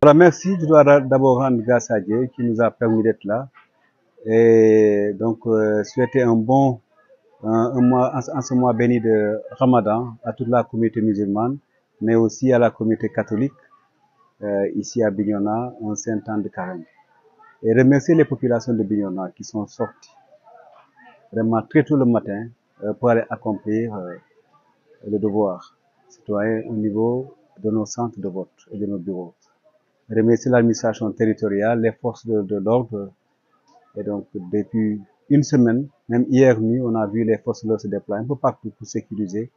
Voilà, merci. Je dois d'abord rendre grâce à Dieu qui nous a permis d'être là et donc souhaiter un bon un mois, en ce mois béni de Ramadan à toute la communauté musulmane, mais aussi à la communauté catholique ici à Bignona, un saint temps de carême. Et remercier les populations de Bignona qui sont sorties vraiment très tôt le matin pour aller accomplir le devoir citoyen au niveau de nos centres de vote et de nos bureaux. Remercier l'administration territoriale, les forces de l'ordre. Et donc, depuis une semaine, même hier nuit, on a vu les forces de l'ordre se déployer un peu partout pour sécuriser.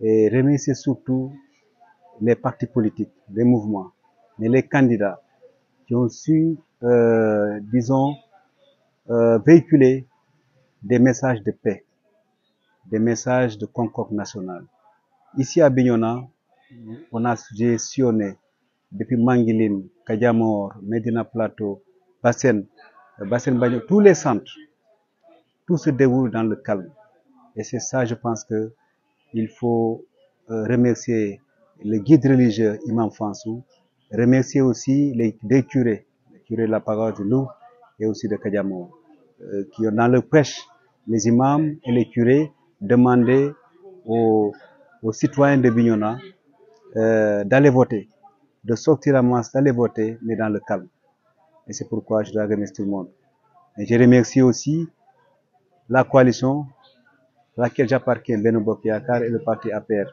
Et remercier surtout les partis politiques, les mouvements, mais les candidats qui ont su, disons, véhiculer des messages de paix, des messages de concorde nationale. Ici à Bignona, j'ai sillonné depuis Manguiline, Kadiamor, Medina Plateau, Bassène Bagno, tous les centres, tout se déroule dans le calme. Et c'est ça, je pense que il faut remercier le guide religieux Imam Fansou, remercier aussi les curés de la paroisse de Lourdes et aussi de Kadiamor, qui ont dans le prêche, les imams et les curés demandaient aux citoyens de Bignona d'aller voter, de sortir en masse, d'aller voter, mais dans le calme. Et c'est pourquoi je dois remercier tout le monde. Et je remercie aussi la coalition à laquelle j'appartiens, Benno Bokk Yakaar et le parti APR.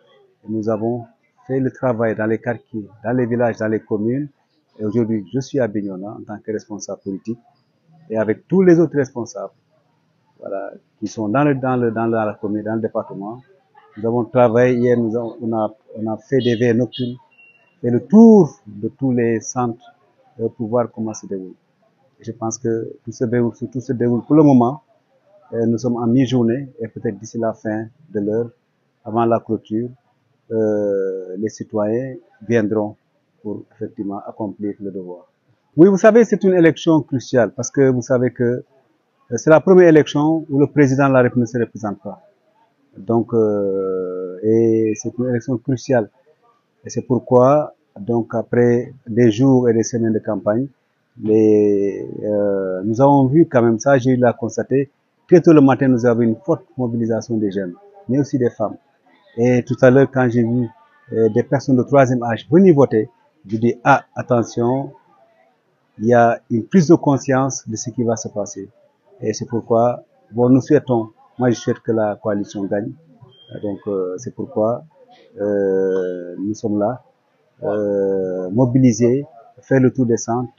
Nous avons fait le travail dans les quartiers, dans les villages, dans les communes. Et aujourd'hui, je suis à Bignona en tant que responsable politique et avec tous les autres responsables, voilà, qui sont dans la commune, dans le département. Nous avons travaillé hier, on a fait des veillées nocturnes, fait le tour de tous les centres pour voir comment se déroule. Et je pense que tout se déroule pour le moment. Nous sommes en mi-journée et peut-être d'ici la fin de l'heure, avant la clôture, les citoyens viendront pour effectivement accomplir le devoir. Oui, vous savez, c'est une élection cruciale parce que vous savez que c'est la première élection où le président de la République ne se représente pas. Donc, et c'est une élection cruciale. Et c'est pourquoi, donc, après des jours et des semaines de campagne, nous avons vu quand même ça, j'ai eu à constater, très tôt le matin, nous avons une forte mobilisation des jeunes, mais aussi des femmes. Et tout à l'heure, quand j'ai vu des personnes de troisième âge venir voter, je dis, ah, attention, il y a une prise de conscience de ce qui va se passer. Et c'est pourquoi, bon, nous souhaitons, moi je souhaite que la coalition gagne. Donc, c'est pourquoi nous sommes là, mobilisés, faire le tour des centres,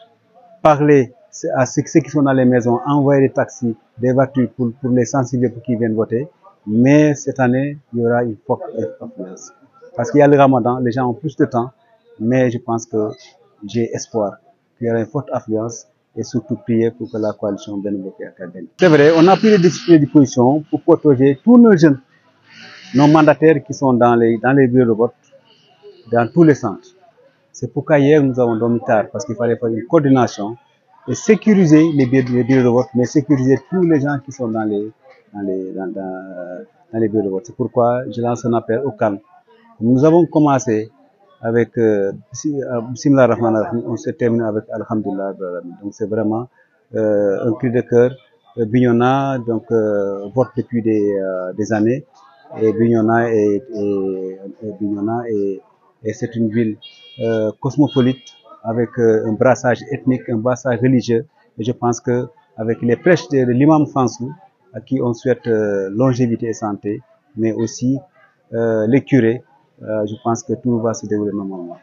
parler à ceux qui sont dans les maisons, envoyer des taxis, des voitures pour les sensibiliser pour qu'ils viennent voter. Mais cette année, il y aura une forte influence. Parce qu'il y a le Ramadan, les gens ont plus de temps, mais je pense que j'ai espoir qu'il y aura une forte affluence et surtout prier pour que la coalition Benno Bokk Yakaar gagne. C'est vrai, on a pris des dispositions pour protéger tous nos jeunes, nos mandataires qui sont dans les bureaux de vote, dans tous les centres. C'est pourquoi hier nous avons dormi tard, parce qu'il fallait faire une coordination et sécuriser les bureaux de vote, mais sécuriser tous les gens qui sont dans les bureaux de vote. C'est pourquoi je lance un appel au calme. Nous avons commencé avec Bismillah Rahman Rahim, on s'est terminé avec Alhamdulillah. Donc c'est vraiment un cri de cœur. Bignona donc vote depuis des années et Bignona et c'est une ville cosmopolite avec un brassage ethnique, un brassage religieux. Et je pense que avec les prêches de l'imam Fansou, à qui on souhaite longévité et santé, mais aussi les curés, je pense que tout va se dérouler normalement.